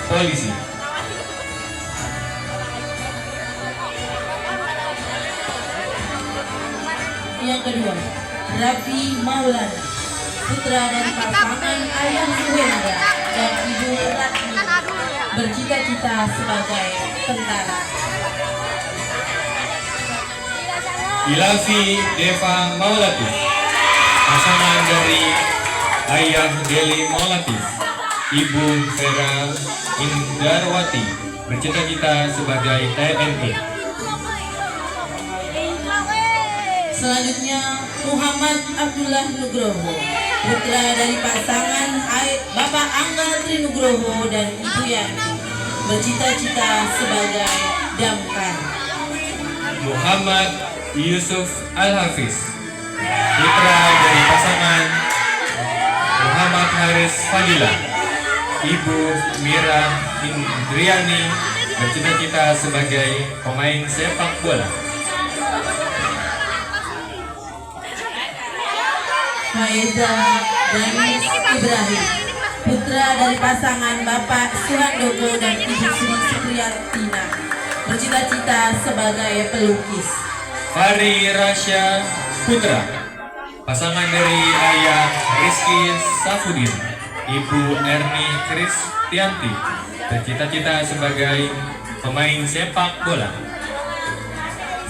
polisi. Yang kedua, Raffi Maulana, putra dari pasangan Ayah Suhendra dan Ibu Ratmi, bercita-cita sebagai tentara. Ilafi Deva Maulatif, pasangan dari Ayah Deli Maulatif, Ibu Vera Indarwati, bercita-cita sebagai TNI. Selanjutnya, Muhammad Abdullah Nugroho, putra dari pasangan Bapak Angga Trinugroho dan Ibu Yanti, bercita-cita sebagai damkar. Muhammad Yusuf Al-Hafiz, putra dari pasangan Muhammad Haris Fadila, Ibu Mira Indriani, bercita-cita sebagai pemain sepak bola. Faeza Danis Ibrahim, putra dari pasangan Bapak Suhandoko dan Ibu Sri Supriyatina, bercita-cita sebagai pelukis. Fari Rasya Putra, pasangan dari Ayah Rizky Safudin, Ibu Erni Kristianti, bercita-cita sebagai pemain sepak bola.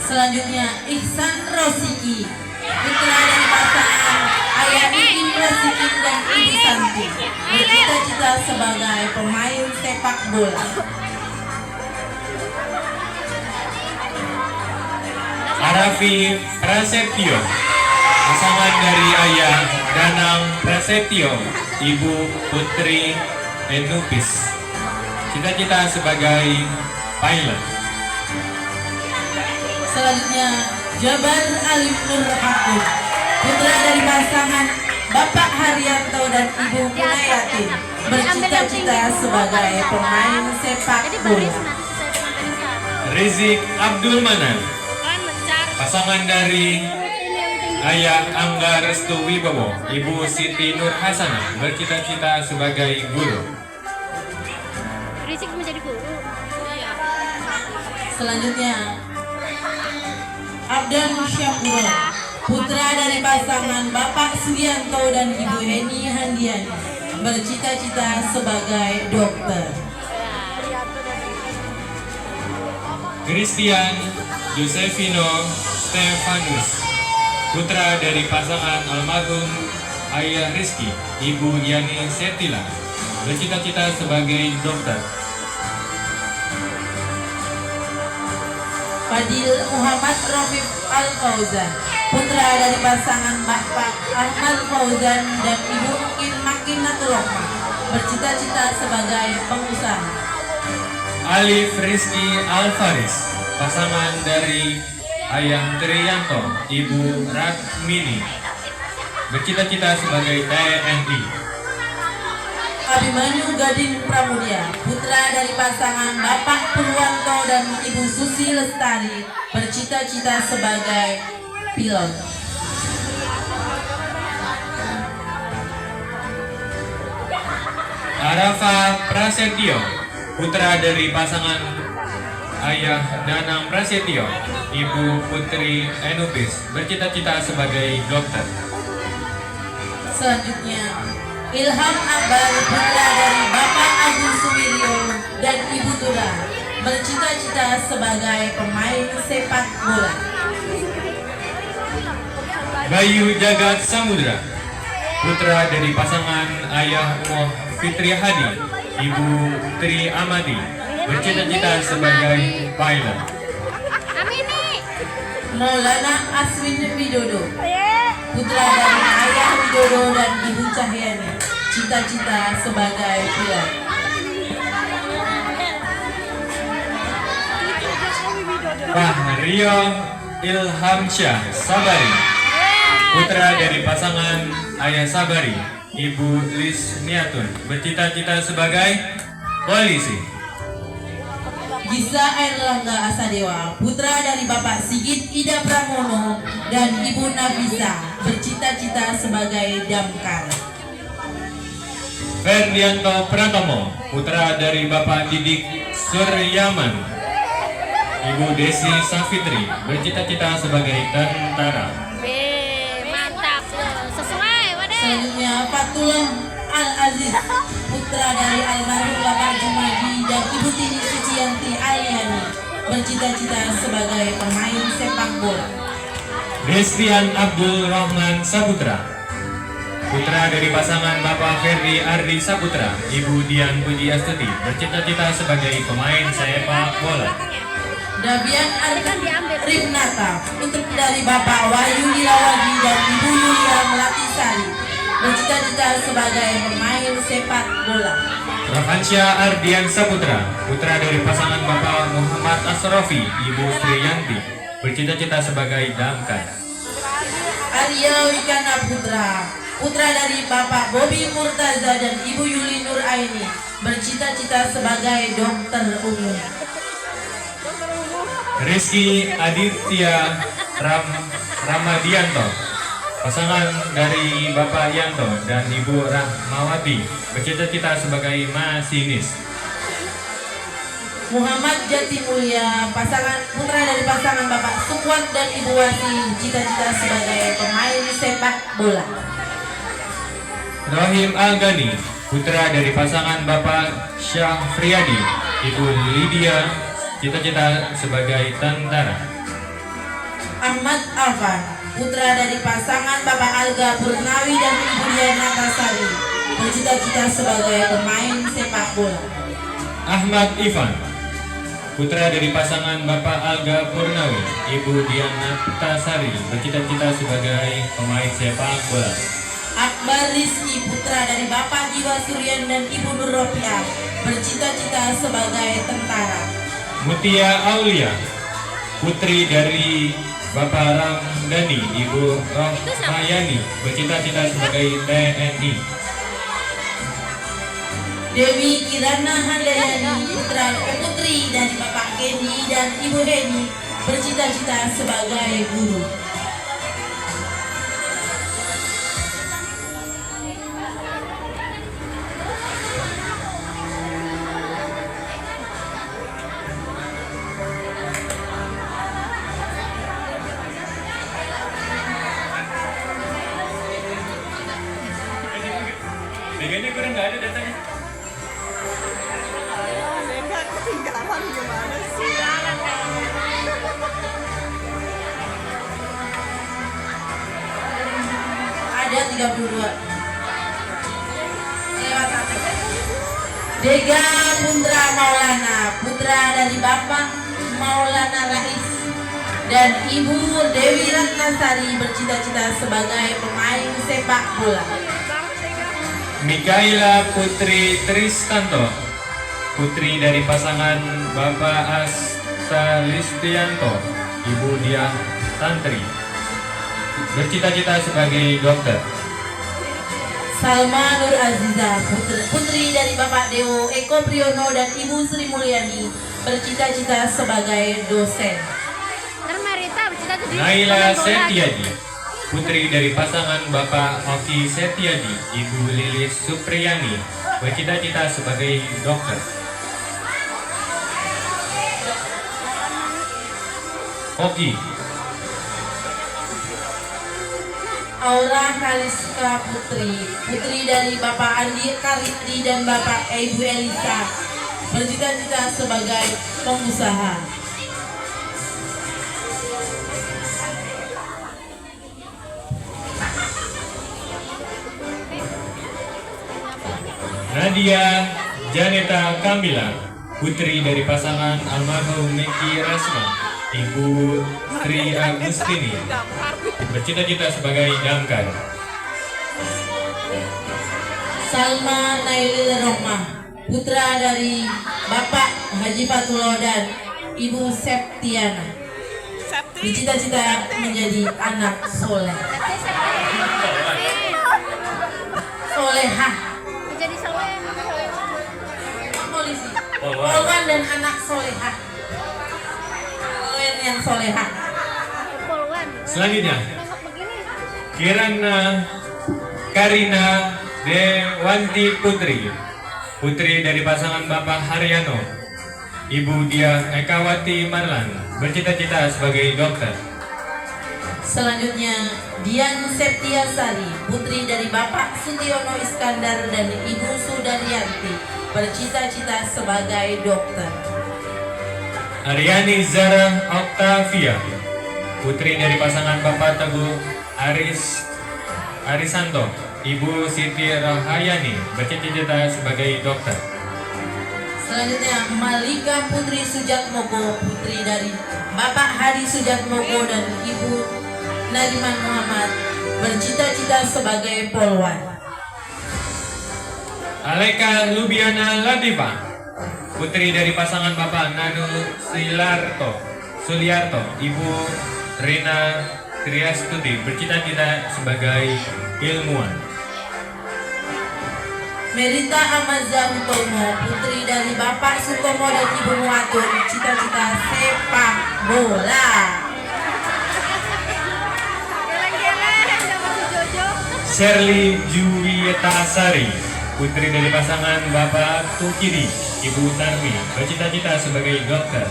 Selanjutnya, Ihsan Rosiki, putra dari pasangan Ayah Ikin Rosikin dan Ibu Santi, bercita-cita sebagai pemain sepak bola. Arafi Prasetyo, pasangan dari Ayah Danang Prasetyo, Ibu Putri Enupis, cita-cita sebagai pilot. Selanjutnya, Jabar Alif Nur Hakun, putra dari pasangan Bapak Haryanto dan Ibu Munayatin, bercita-cita sebagai pemain sepak bola. Rizik Abdul Manan, pasangan dari Ayah Angga Restu Wibowo, Ibu Siti Nur Hasanah, bercita-cita sebagai guru. Rizik menjadi guru. Selanjutnya, Abdan Syahuro, putra dari pasangan Bapak Sugianto dan Ibu Heni Handiani, bercita-cita sebagai dokter. Christian Josefino Stefanus, putra dari pasangan almarhum Ayah Rizky, Ibu Yani Setila, bercita-cita sebagai dokter. Fadil Muhammad Rofif Al Fauzan, putra dari pasangan Bapak Ahmad Fauzan dan Ibu Makinatul Rahmah, bercita-cita sebagai pengusaha. Alif Rizky Alfaris, pasangan dari Ayah Triyanto, Ibu Ratmini, bercita-cita sebagai TNI. Abimanyu Gading Pramudia, putra dari pasangan Bapak Purwanto dan Ibu Susi Lestari, bercita-cita sebagai pilot. Arafa Prasetyo, putra dari pasangan Ayah Danang Prasetyo, Ibu Putri Enupis, bercita-cita sebagai dokter. Selanjutnya, Ilham Akbar, putra dari Bapak Agung Suwiryo dan Ibu Tura, bercita-cita sebagai pemain sepak bola. Bayu Jagat Samudra, putra dari pasangan Ayah Moh Fitri Hadi, Ibu Tri Amadi, bercita-cita sebagai pilot. Maulana Aswin Widodo, putra dari Ayah Widodo dan Ibu Cahyani, cita-cita sebagai pilot. Fahrio Ilhamsyah Sabari, putra dari pasangan Ayah Sabari, Ibu Lis Niatun, bercita-cita sebagai polisi. Gisa Airlangga Asadewa, putra dari Bapak Sigit Ida Pramono dan Ibu Nafisa, bercita-cita sebagai damkar. Ferdianto Pratomo, putra dari Bapak Didik Suryaman. Ibu Desi Safitri, bercita-cita sebagai tentara. Mantap loh, sesuai, waduh. Selanjutnya Fatullah Al-Aziz, putra dari almarhum Bapak Jumadi dan Ibu Tini Suciyanti Aliani, bercita-cita sebagai pemain sepak bola. Destian Abdul Rahman Saputra, putra dari pasangan Bapak Ferdi Ardi Saputra, Ibu Dian Puji Astuti, bercita-cita sebagai pemain sepak bola. Dabian Rifnata, putri dari Bapak Wahyu Ilawadi dan Ibu Yulia Melatisari, bercita-cita sebagai pemain sepak bola. Rafansya Ardian Saputra, putra dari pasangan Bapak Muhammad Asrofi, Ibu Sriyanti, bercita-cita sebagai damkar. Arya Wikana Putra, putra dari Bapak Bobi Murtaza dan Ibu Yuli Nur Aini, bercita-cita sebagai dokter umum. Rizky Aditya Ramadianto, pasangan dari Bapak Yanto dan Ibu Rahmawati, bercita-cita sebagai masinis. Muhammad Jati Mulia, putra dari pasangan Bapak Sukwat dan Ibu Wati, cita-cita sebagai pemain sepak bola. Rahim Al-Ghani, putra dari pasangan Bapak Syafriyadi, Ibu Lydia, cita-cita sebagai tentara. Ahmad Afan, putra dari pasangan Bapak Alga Purnawi dan Ibu Diana Kasari, bercita-cita sebagai pemain sepak bola. Ahmad Ivan, putra dari pasangan Bapak Alga Purnawi, Ibu Diana Tasari, bercita-cita sebagai pemain sepak bola. Akbar Rizky, putra dari Bapak Jiwa Suryan dan Ibu Nur Rofiah, bercita-cita sebagai tentara. Mutia Aulia, putri dari Bapak Ramdhani, Ibu Rohmayani, bercita-cita sebagai TNI. Dewi Kirana Handayani, putri dari Bapak Geni dan Ibu Heni, bercita-cita sebagai guru. Meganya kurang nggak ada datanya. Ketinggalan gimana sih? Ada 32. Lewat satu. Dega Putra Maulana, putra dari Bapak Maulana Rais dan Ibu Dewi Ratnasari, bercita-cita sebagai pemain sepak bola. Mikaela Putri Tristanto, putri dari pasangan Bapak Asta Listianto, Ibu Diah Tantri, bercita-cita sebagai dokter. Salma Nur Aziza, putri dari Bapak Dewo Eko Priyono dan Ibu Sri Mulyani, bercita-cita sebagai dosen. Naila Setiadi, putri dari pasangan Bapak Oki Setiadi, Ibu Lilis Supriyani, bercita-cita sebagai dokter. Oki. Aura Kaliska putri dari Bapak Andi Kariti dan Bapak Ibu Elisa, bercita-cita sebagai pengusaha. Nadia Janeta Kamila, putri dari pasangan almarhum Meki Rasma, Ibu Tri Agustini, bercita-cita sebagai damkar. Salma Nailil Rohmah, putra dari Bapak Haji Fatullah dan Ibu Septiana, bercita-cita menjadi anak soleh. Solehah. Jadi soleh. Polisi. Polwan dan anak solehah. Polwan yang solehah. Polwan. Selanjutnya, Nengok begini. Kirana Karina Dewanti Putri, putri dari pasangan Bapak Haryono, Ibu Diah Ekawati Marlan, bercita-cita sebagai dokter. Selanjutnya, Dian Septiasari, putri dari Bapak Sutiono Iskandar dan Ibu Sudaryanti, bercita-cita sebagai dokter. Aryani Zara Octavia, putri dari pasangan Bapak Teguh Arisanto, Ibu Siti Rahayani, bercita-cita sebagai dokter. Selanjutnya, Malika Putri Sujatmoko, putri dari Bapak Hadi Sujatmoko dan Ibu Nariman Muhammad, bercita-cita sebagai polwan. Aleka Lubiana Latifa, putri dari pasangan Bapak Nanu Suliarto, Ibu Rina Triastuti, bercita-cita sebagai ilmuwan. Merita Amaza Utomo, putri dari Bapak Sutomo dan Ibu Muatur, cita-cita sepak bola. Geleng-geleng sama si Jojo. Shirley Juwita Sari, putri dari pasangan Bapak Tukiri, Ibu Tarmi, bercita-cita sebagai dokter.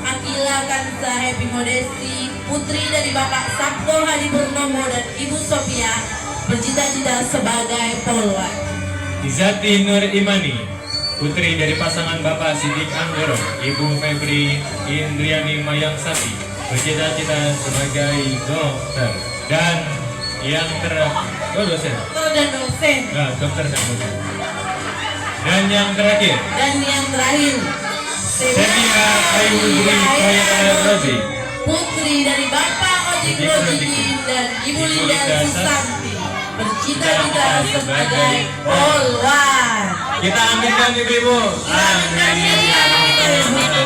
Akila Kansa Happy Modesti, putri dari Bapak Sabto Hadi Purnomo dan Ibu Sophia, bercita-cita sebagai polwan. Izati Nur Imani, putri dari pasangan Bapak Sidik Anggoro, Ibu Febri Indriani Mayangsati, bercita-cita sebagai dokter. Dan yang terakhir, dosen. Dokter dan dosen. Nah, dokter dan dosen. Dan yang terakhir, Dan yang terakhir, Setia Ayu Dwi Khaira Rozi, putri dari Bapak Ojek Rozikin dan Ibu Linda Susanti, bercita-cita sebagai polwan. kita aminkan ibu-ibu. Amin. Amin.